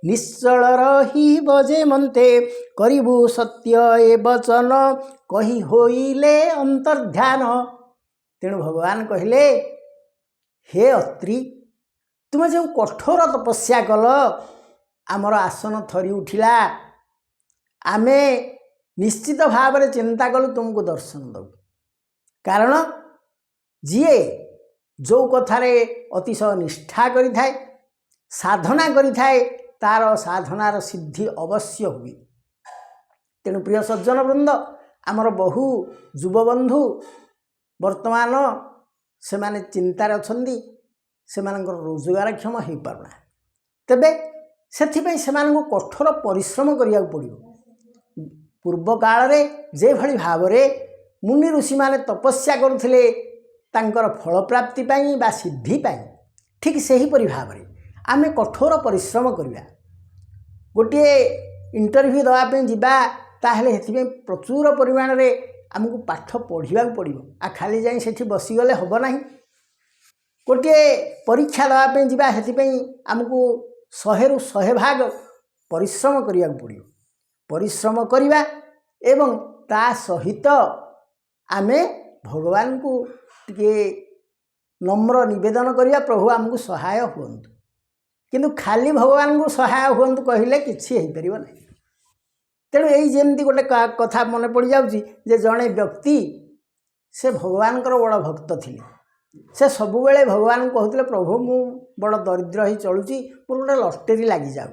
ନିଶ୍ଚଳ ରହିବ ଯେ ମନ୍ତେ କରିବୁ ସତ୍ୟ ଏ ବଚନ କହି ହୋଇଲେ ଅନ୍ତର୍ଧ୍ୟାନ। ତେଣୁ ଭଗବାନ କହିଲେ, ହେ ଅତ୍ରି, ତୁମେ ଯେଉଁ କଠୋର ତପସ୍ୟା କଲ ଆମର ଆସନ ଥରି ଉଠିଲା। ଆମେ ନିଶ୍ଚିତ ଭାବରେ ଚିନ୍ତା କଲୁ ତୁମକୁ ଦର୍ଶନ ଦେବୁ। କାରଣ ଯିଏ ଯେଉଁ କଥାରେ ଅତିଶୟ ନିଷ୍ଠା କରିଥାଏ, ସାଧନା କରିଥାଏ, ତାର ସାଧନାର ସିଦ୍ଧି ଅବଶ୍ୟ ହୁଏ। ତେଣୁ ପ୍ରିୟ ସଜ୍ଜନ ବୃନ୍ଦ, ଆମର ବହୁ ଯୁବବନ୍ଧୁ ବର୍ତ୍ତମାନ ସେମାନେ ଚିନ୍ତାରେ ଅଛନ୍ତି, ସେମାନଙ୍କର ରୋଜଗାରକ୍ଷମ ହୋଇପାରୁନାହିଁ। ତେବେ ସେଥିପାଇଁ ସେମାନଙ୍କୁ କଠୋର ପରିଶ୍ରମ କରିବାକୁ ପଡ଼ିବ। ପୂର୍ବ କାଳରେ ଯେଭଳି ଭାବରେ ମୁନି ଋଷିମାନେ ତପସ୍ୟା କରୁଥିଲେ ତାଙ୍କର ଫଳପ୍ରାପ୍ତି ପାଇଁ ବା ସିଦ୍ଧି ପାଇଁ, ଠିକ୍ ସେହିପରି ଭାବରେ ଆମେ କଠୋର ପରିଶ୍ରମ କରିବା। ଗୋଟିଏ ଇଣ୍ଟରଭ୍ୟୁ ଦେବା ପାଇଁ ଯିବା, ତାହେଲେ ସେଥିପାଇଁ ପ୍ରଚୁର ପରିମାଣରେ ଆମକୁ ପାଠ ପଢ଼ିବାକୁ ପଡ଼ିବ। ଆଉ ଖାଲି ଯାଇ ସେଠି ବସିଗଲେ ହେବ ନାହିଁ। ଗୋଟିଏ ପରୀକ୍ଷା ଦେବା ପାଇଁ ଯିବା, ସେଥିପାଇଁ ଆମକୁ 100ରୁ 100 ଭାଗ ପରିଶ୍ରମ କରିବାକୁ ପଡ଼ିବ। ପରିଶ୍ରମ କରିବା ଏବଂ ତା ସହିତ ଆମେ ଭଗବାନଙ୍କୁ ଟିକେ ନମ୍ର ନିବେଦନ କରିବା, ପ୍ରଭୁ ଆମକୁ ସହାୟ ହୁଅନ୍ତୁ। କିନ୍ତୁ ଖାଲି ଭଗବାନଙ୍କୁ ସହାୟ ହୁଅନ୍ତୁ କହିଲେ କିଛି ହେଇପାରିବ ନାହିଁ। ତେଣୁ ଏଇ ଯେମିତି ଗୋଟେ କଥା ମନେ ପଡ଼ିଯାଉଛି ଯେ ଜଣେ ବ୍ୟକ୍ତି ସେ ଭଗବାନଙ୍କର ବଡ଼ ଭକ୍ତ ଥିଲେ। ସେ ସବୁବେଳେ ଭଗବାନଙ୍କୁ କହୁଥିଲେ, ପ୍ରଭୁ ମୁଁ ବଡ଼ ଦରିଦ୍ର ହେଇ ଚଳୁଛି, ମୋର ଗୋଟେ ଲଟେରୀ ଲାଗିଯାଉ।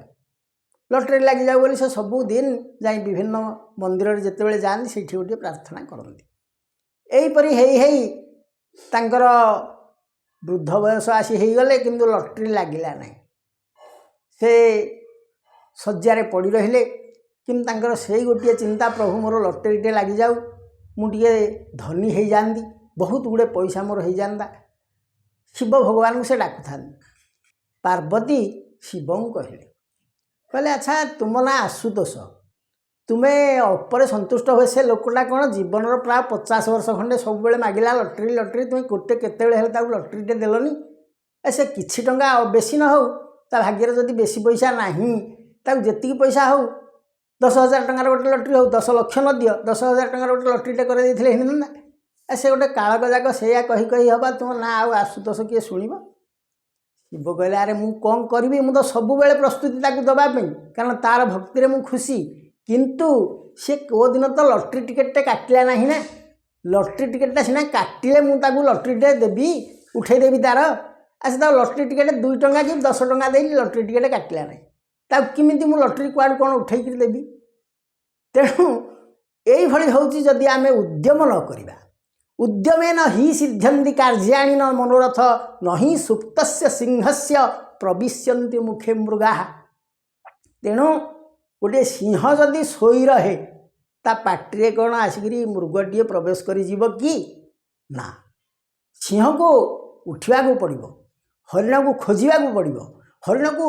ଲଟେରୀ ଲାଗିଯାଉ ବୋଲି ସେ ସବୁଦିନ ଯାଇ ବିଭିନ୍ନ ମନ୍ଦିରରେ ଯେତେବେଳେ ଯାଆନ୍ତି ସେଇଠି ଗୋଟିଏ ପ୍ରାର୍ଥନା କରନ୍ତି। ଏହିପରି ହେଇ ହେଇ ତାଙ୍କର ବୃଦ୍ଧ ବୟସ ଆସି ହେଇଗଲେ, କିନ୍ତୁ ଲଟେରୀ ଲାଗିଲା ନାହିଁ। ସେ ଶଯ୍ୟାରେ ପଡ଼ି ରହିଲେ, କିନ୍ତୁ ତାଙ୍କର ସେଇ ଗୋଟିଏ ଚିନ୍ତା, ପ୍ରଭୁ ମୋର ଲଟେରୀଟେ ଲାଗିଯାଉ, ମୁଁ ଟିକେ ଧନୀ ହେଇଯାଆନ୍ତି, ବହୁତ ଗୁଡ଼ିଏ ପଇସା ମୋର ହେଇଯାଆନ୍ତା। ଶିବ ଭଗବାନଙ୍କୁ ସେ ଡାକୁଥାନ୍ତି। ପାର୍ବତୀ ଶିବଙ୍କୁ କହିଲେ, ଆଚ୍ଛା ତୁମ ନାଁ ଆଶୁତୋଷ, ତୁମେ ଅଳ୍ପରେ ସନ୍ତୁଷ୍ଟ ହୁଏ। ସେ ଲୋକଟା କ'ଣ ଜୀବନର ପ୍ରାୟ 50 ବର୍ଷ ଖଣ୍ଡେ ସବୁବେଳେ ମାଗିଲା ଲଟେରୀ ଲଟେରୀ, ତୁମେ କେତେବେଳେ ହେଲେ ତାକୁ ଲଟେରୀଟେ ଦେଲନି। ସେ କିଛି ଟଙ୍କା ବେଶୀ ନ ହେଉ, ତା ଭାଗ୍ୟରେ ଯଦି ବେଶୀ ପଇସା ନାହିଁ, ତାକୁ ଯେତିକି ପଇସା ହେଉ, 10,000 ଟଙ୍କାର ଗୋଟେ ଲଟେରୀ ହେଉ, 10 ଲକ୍ଷ ନ ଦିଅ, 10,000 ଟଙ୍କାର ଗୋଟେ ଲଟେରୀଟେ କରି ଦେଇଥିଲେ ହେଇନନ୍ତା। ସେ ଗୋଟେ କାଳକ ଯାକ ସେଇଆ କହି କହି ହେବା, ତୁମ ନାଁ ଆଉ ଆଶୁତୋଷ କିଏ ଶୁଣିବ? ଶିବ କହିଲେ, ଆରେ ମୁଁ କ'ଣ କରିବି, ମୁଁ ତ ସବୁବେଳେ ପ୍ରସ୍ତୁତି ତାକୁ ଦେବା ପାଇଁ, କାରଣ ତାର ଭକ୍ତିରେ ମୁଁ ଖୁସି। କିନ୍ତୁ ସେ କେଉଁଦିନ ତ ଲଟେରୀ ଟିକେଟଟେ କାଟିଲା ନାହିଁ ନା। ଲଟେରୀ ଟିକେଟଟା ସିନା କାଟିଲେ ମୁଁ ତାକୁ ଲଟେରୀଟେ ଦେବି, ଉଠେଇଦେବି ତାର। ସେ ତାକୁ ଲଟେରୀ ଟିକେଟ 2 ଟଙ୍କା କି 10 ଟଙ୍କା ଦେଇକି ଲଟେରୀ ଟିକେଟ କାଟିଲା ନାହିଁ, ତାକୁ କେମିତି ମୁଁ ଲଟେରୀ କୁଆଡ଼ୁ କ'ଣ ଉଠେଇକିରି ଦେବି? ତେଣୁ ଏଇଭଳି ହେଉଛି ଯଦି ଆମେ ଉଦ୍ୟମ ନ କରିବା। ଉଦ୍ୟମେନ ହି ସିଦ୍ଧ୍ୟନ୍ତି କାର୍ଯ୍ୟାଣୀ ନ ମନୋରଥ ନହି ସୁପ୍ତସ୍ୟ ସିଂହସ୍ୟ ପ୍ରବିଶ୍ୟନ୍ତି ମୁଖେ ମୃଗାଃ। ତେଣୁ ଗୋଟିଏ ସିଂହ ଯଦି ଶୋଇ ରହେ, ତା ପାଟିରେ କ'ଣ ଆସିକିରି ମୃଗଟିଏ ପ୍ରବେଶ କରିଯିବ କି? ନା, ସିଂହକୁ ଉଠିବାକୁ ପଡ଼ିବ, ହରିଣକୁ ଖୋଜିବାକୁ ପଡ଼ିବ, ହରିଣକୁ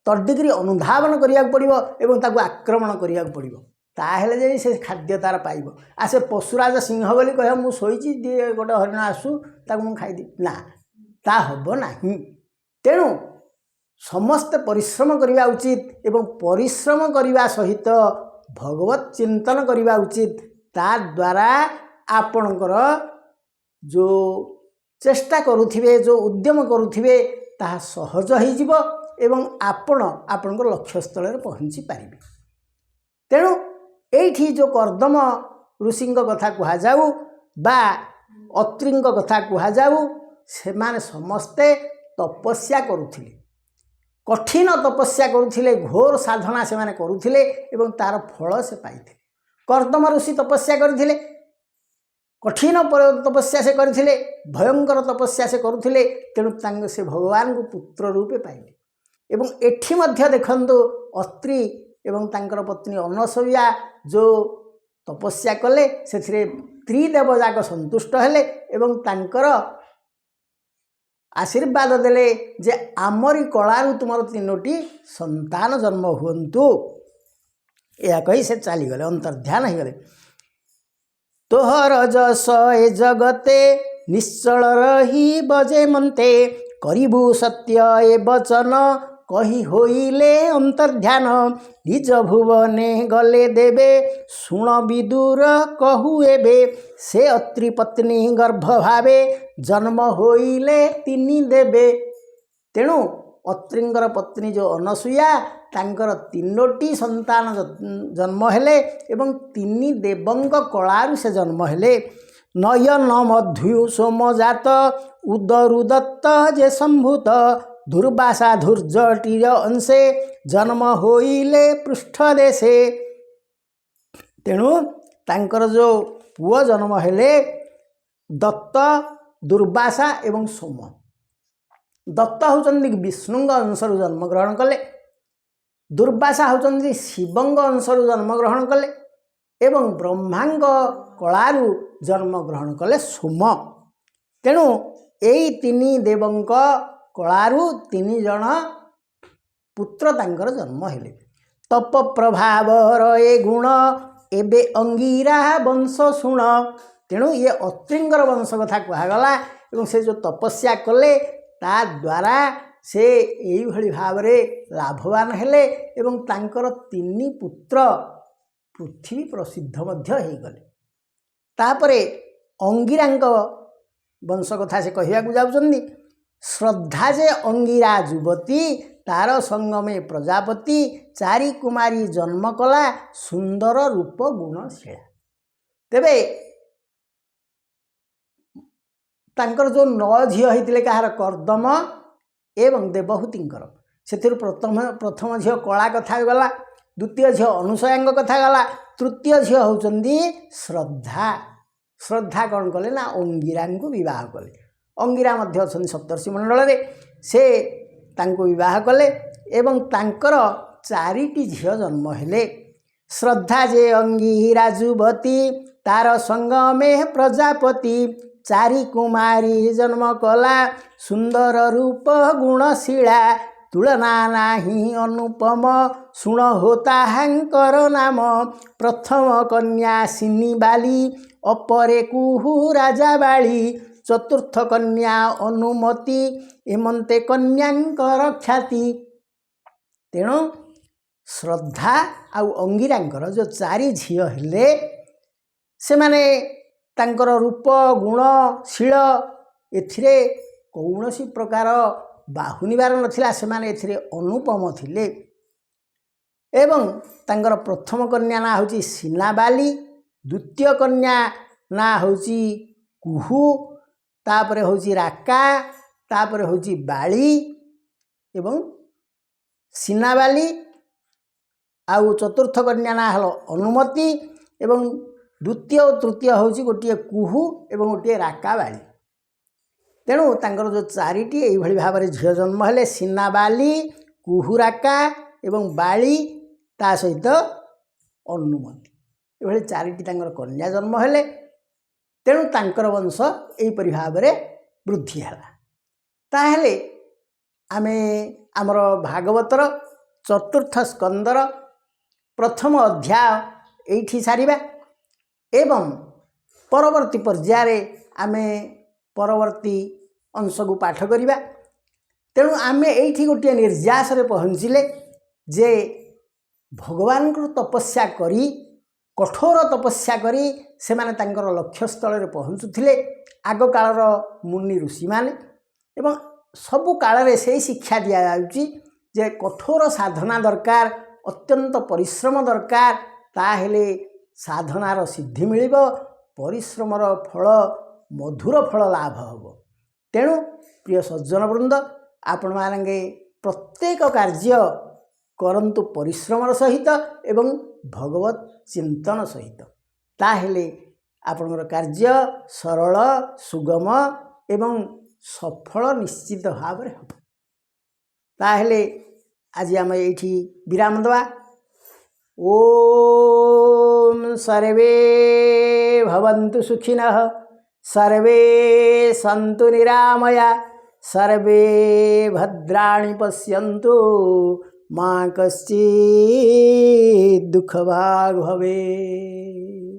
ତଡ଼ିକିରି ଅନୁଧାବନ କରିବାକୁ ପଡ଼ିବ ଏବଂ ତାକୁ ଆକ୍ରମଣ କରିବାକୁ ପଡ଼ିବ। ତାହେଲେ ଯାଇ ସେ ଖାଦ୍ୟ ତାର ପାଇବ। ସେ ପଶୁରାଜ ସିଂହ ବୋଲି କହିବ, ମୁଁ ଶୋଇଛି, ଗୋଟେ ହରିଣ ଆସୁ, ତାକୁ ମୁଁ ଖାଇଦେବି, ନା, ତା ହେବ ନାହିଁ। ତେଣୁ ସମସ୍ତେ ପରିଶ୍ରମ କରିବା ଉଚିତ ଏବଂ ପରିଶ୍ରମ କରିବା ସହିତ ଭଗବତ ଚିନ୍ତନ କରିବା ଉଚିତ। ତାଦ୍ୱାରା ଆପଣଙ୍କର ଯେଉଁ ଚେଷ୍ଟା କରୁଥିବେ, ଯେଉଁ ଉଦ୍ୟମ କରୁଥିବେ, ତାହା ସହଜ ହୋଇଯିବ ଏବଂ ଆପଣ ଆପଣଙ୍କ ଲକ୍ଷ୍ୟସ୍ଥଳରେ ପହଞ୍ଚି ପାରିବେ। ତେଣୁ ଏଇଠି ଯେଉଁ କର୍ଦ୍ଦମ ଋଷିଙ୍କ କଥା କୁହାଯାଉ ବା ଅତ୍ରିଙ୍କ କଥା କୁହାଯାଉ, ସେମାନେ ସମସ୍ତେ ତପସ୍ୟା କରୁଥିଲେ, କଠିନ ତପସ୍ୟା କରୁଥିଲେ, ଘୋର ସାଧନା ସେମାନେ କରୁଥିଲେ ଏବଂ ତାର ଫଳ ସେ ପାଇଥିଲେ। କର୍ଦ୍ଦମ ଋଷି ତପସ୍ୟା କରିଥିଲେ, କଠିନ ତପସ୍ୟା ସେ କରିଥିଲେ, ଭୟଙ୍କର ତପସ୍ୟା ସେ କରୁଥିଲେ, ତେଣୁ ସେ ଭଗବାନଙ୍କୁ ପୁତ୍ର ରୂପେ ପାଇଲେ। ଏବଂ ଏଠି ମଧ୍ୟ ଦେଖନ୍ତୁ ଅତ୍ରି ଏବଂ ତାଙ୍କର ପତ୍ନୀ ଅନସୂୟା ଯେଉଁ ତପସ୍ୟା କଲେ ସେଥିରେ ତ୍ରିଦେବଯାକ ସନ୍ତୁଷ୍ଟ ହେଲେ ଏବଂ ତାଙ୍କର ଆଶୀର୍ବାଦ ଦେଲେ ଯେ ଆମରି କଳାରୁ ତୁମର 3ଟି ସନ୍ତାନ ଜନ୍ମ ହୁଅନ୍ତୁ। ଏହା କହି ସେ ଚାଲିଗଲେ, ଅନ୍ତର୍ଧ୍ୟାନ ହୋଇଗଲେ। ତୋହର ଯଶ ଏ ଜଗତେ ନିଶ୍ଚଳ ରହିବ ଯେ ମନ୍ତେ, କରିବୁ ସତ୍ୟ ଏ ବଚନ କହି ହୋଇଲେ ଅନ୍ତର୍ଧ୍ୟାନ। ନିଜ ଭୁବନେ ଗଲେ ଦେବେ ଶୁଣ ବିଦୁର କହୁ ଏବେ, ସେ ଅତ୍ରି ପତ୍ନୀ ଗର୍ଭ ଭାବେ ଜନ୍ମ ହୋଇଲେ 3 ଦେବେ। ତେଣୁ ଅତ୍ରିଙ୍କର ପତ୍ନୀ ଯେଉଁ ଅନସୂୟା ତାଙ୍କର 3ଟି ସନ୍ତାନ ଜନ୍ମ ହେଲେ ଏବଂ 3 ଦେବଙ୍କ କଳାରୁ ସେ ଜନ୍ମ ହେଲେ। ନୟନ ମଧୁ ସୋମଜାତ ଉଦରୁ ଦତ୍ତ ଯେ ସମ୍ଭୂତ, ଦୁର୍ବାସା ଧୂର୍ଜଟିର ଅଂଶେ ଜନ୍ମ ହୋଇଲେ ପୃଷ୍ଠ ଦେଶେ। ତେଣୁ ତାଙ୍କର ଯେଉଁ ପୁଅ ଜନ୍ମ ହେଲେ ଦତ୍ତ, ଦୁର୍ବାସା ଏବଂ ସୋମ। ଦତ୍ତ ହେଉଛନ୍ତି ବିଷ୍ଣୁଙ୍କ ଅଂଶରୁ ଜନ୍ମଗ୍ରହଣ କଲେ, ଦୁର୍ବାସା ହେଉଛନ୍ତି ଶିବଙ୍କ ଅଂଶରୁ ଜନ୍ମଗ୍ରହଣ କଲେ ଏବଂ ବ୍ରହ୍ମାଙ୍କ କଳାରୁ ଜନ୍ମଗ୍ରହଣ କଲେ ସୋମ। ତେଣୁ ଏଇ 3 ଦେବଙ୍କ କଳାରୁ 3 ଜଣ ପୁତ୍ର ତାଙ୍କର ଜନ୍ମ ହେଲେ। ତପ ପ୍ରଭାବର ଏ ଗୁଣ ଏବେ ଅଙ୍ଗିରା ବଂଶ ଶୁଣ। ତେଣୁ ଇଏ ଅତ୍ରିଙ୍କର ବଂଶ କଥା କୁହାଗଲା ଏବଂ ସେ ଯେଉଁ ତପସ୍ୟା କଲେ ତା ଦ୍ୱାରା ସେ ଏଇଭଳି ଭାବରେ ଲାଭବାନ ହେଲେ ଏବଂ ତାଙ୍କର 3 ପୁତ୍ର ପୃଥିବୀ ପ୍ରସିଦ୍ଧ ମଧ୍ୟ ହୋଇଗଲେ। ତାପରେ ଅଙ୍ଗିରାଙ୍କ ବଂଶ କଥା ସେ କହିବାକୁ ଯାଉଛନ୍ତି। ଶ୍ରଦ୍ଧା ଯେ ଅଙ୍ଗିରା ଯୁବତୀ, ତାର ସଙ୍ଗମେ ପ୍ରଜାପତି, 4 କୁମାରୀ ଜନ୍ମ କଲା ସୁନ୍ଦର ରୂପ ଗୁଣଶୀଳା। ତେବେ ତାଙ୍କର ଯେଉଁ 9 ଝିଅ ହୋଇଥିଲେ, କାହାର? କର୍ଦ୍ଦମ ଏବଂ ଦେବହୂତିଙ୍କର। ସେଥିରୁ ପ୍ରଥମ ଝିଅ କଳା କଥା ଗଲା, ଦ୍ୱିତୀୟ ଝିଅ ଅନୁସୂୟାଙ୍କ କଥା ଗଲା, ତୃତୀୟ ଝିଅ ହେଉଛନ୍ତି ଶ୍ରଦ୍ଧା। ଶ୍ରଦ୍ଧା କ'ଣ କଲେ ନା ଅଙ୍ଗିରାଙ୍କୁ ବିବାହ କଲେ। ଅଙ୍ଗିରା ମଧ୍ୟ ଅଛନ୍ତି ସପ୍ତର୍ଷି ମଣ୍ଡଳରେ, ସେ ତାଙ୍କୁ ବିବାହ କଲେ ଏବଂ ତାଙ୍କର 4ଟି ଝିଅ ଜନ୍ମ ହେଲେ। ଶ୍ରଦ୍ଧା ଯେ ଅଙ୍ଗିରା ଯୁବତୀ, ତାର ସଙ୍ଗମେ ପ୍ରଜାପତି, 4 କୁମାରୀ ଜନ୍ମ କଲା ସୁନ୍ଦର ରୂପ ଗୁଣଶୀଳା। ତୁଳନା ନାହିଁ ଅନୁପମ ଶୁଣ ହୋ ତାହାଙ୍କର ନାମ, ପ୍ରଥମ କନ୍ୟା ସିନିବାଲି ଅପରେ କୁହୁ ରାଜାବାଳୀ, ଚତୁର୍ଥ କନ୍ୟା ଅନୁମତି ଏମନ୍ତେ କନ୍ୟାଙ୍କର ଖ୍ୟାତି। ତେଣୁ ଶ୍ରଦ୍ଧା ଆଉ ଅଙ୍ଗିରାଙ୍କର ଯେଉଁ 4 ଝିଅ ହେଲେ, ସେମାନେ ତାଙ୍କର ରୂପ ଗୁଣଶୀଳ ଏଥିରେ କୌଣସି ପ୍ରକାର ବାହୁନିବାର ନଥିଲା, ସେମାନେ ଏଥିରେ ଅନୁପମ ଥିଲେ। ଏବଂ ତାଙ୍କର ପ୍ରଥମ କନ୍ୟା ନାଁ ହେଉଛି ସିନାବାଲି, ଦ୍ୱିତୀୟ କନ୍ୟା ନାଁ ହେଉଛି କୁହୁ, ତାପରେ ହେଉଛି ରାକା, ତାପରେ ହେଉଛି ବାଳି ଏବଂ ସିନାବାଲି, ଆଉ ଚତୁର୍ଥ କନ୍ୟା ନାଁ ହେଲା ଅନୁମତି ଏବଂ ଦ୍ୱିତୀୟ ଓ ତୃତୀୟ ହେଉଛି ଗୋଟିଏ କୁହୁ ଏବଂ ଗୋଟିଏ ରାକା ବାଳି। ତେଣୁ ତାଙ୍କର ଯେଉଁ 4ଟି ଏଇଭଳି ଭାବରେ ଝିଅ ଜନ୍ମ ହେଲେ, ସିନାବାଲି, କୁହୁ, ରାକା ଏବଂ ବାଳି, ତା ସହିତ ଅନୁମତି, ଏଭଳି 4ଟି ତାଙ୍କର କନ୍ୟା ଜନ୍ମ ହେଲେ। ତେଣୁ ତାଙ୍କର ବଂଶ ଏହିପରି ଭାବରେ ବୃଦ୍ଧି ହେଲା। ତାହେଲେ ଆମେ ଆମର ଭାଗବତର 4ର୍ଥ ସ୍କନ୍ଧର ପ୍ରଥମ ଅଧ୍ୟାୟ ଏଇଠି ସାରିବା ଏବଂ ପରବର୍ତ୍ତୀ ପର୍ଯ୍ୟାୟରେ ଆମେ ପରବର୍ତ୍ତୀ ଅଂଶକୁ ପାଠ କରିବା। ତେଣୁ ଆମେ ଏଇଠି ଗୋଟିଏ ନିର୍ଯାସରେ ପହଞ୍ଚିଲେ ଯେ ଭଗବାନଙ୍କର ତପସ୍ୟା କରି, କଠୋର ତପସ୍ୟା କରି ସେମାନେ ତାଙ୍କର ଲକ୍ଷ୍ୟସ୍ଥଳରେ ପହଞ୍ଚୁଥିଲେ ଆଗକାଳର ମୁନି ଋଷିମାନେ। ଏବଂ ସବୁ କାଳରେ ସେଇ ଶିକ୍ଷା ଦିଆଯାଉଛି ଯେ କଠୋର ସାଧନା ଦରକାର, ଅତ୍ୟନ୍ତ ପରିଶ୍ରମ ଦରକାର, ତାହେଲେ ସାଧନାର ସିଦ୍ଧି ମିଳିବ, ପରିଶ୍ରମର ଫଳ ମଧୁର ଫଳ ଲାଭ ହେବ। ତେଣୁ ପ୍ରିୟ ସଜ୍ଜନବୃନ୍ଦ, ଆପଣମାନେ ପ୍ରତ୍ୟେକ କାର୍ଯ୍ୟ କରନ୍ତୁ ପରିଶ୍ରମର ସହିତ ଏବଂ ଭଗବତ ଚିନ୍ତନ ସହିତ, ତାହେଲେ ଆପଣଙ୍କର କାର୍ଯ୍ୟ ସରଳ, ସୁଗମ ଏବଂ ସଫଳ ନିଶ୍ଚିତ ଭାବରେ ହେବ। ତାହେଲେ ଆଜି ଆମେ ଏଇଠି ବିରାମ ଦେବା। ଓମ୍ ସର୍ବେ ଭବନ୍ତୁ ସୁଖିନଃ, ସର୍ବେ ସନ୍ତୁ ନିରାମୟା, ସର୍ବେ ଭଦ୍ରାଣି ପଶ୍ୟନ୍ତୁ, ମା କଶ୍ଚିତ୍ ଦୁଃଖଭାଗ୍ ଭବେତ୍।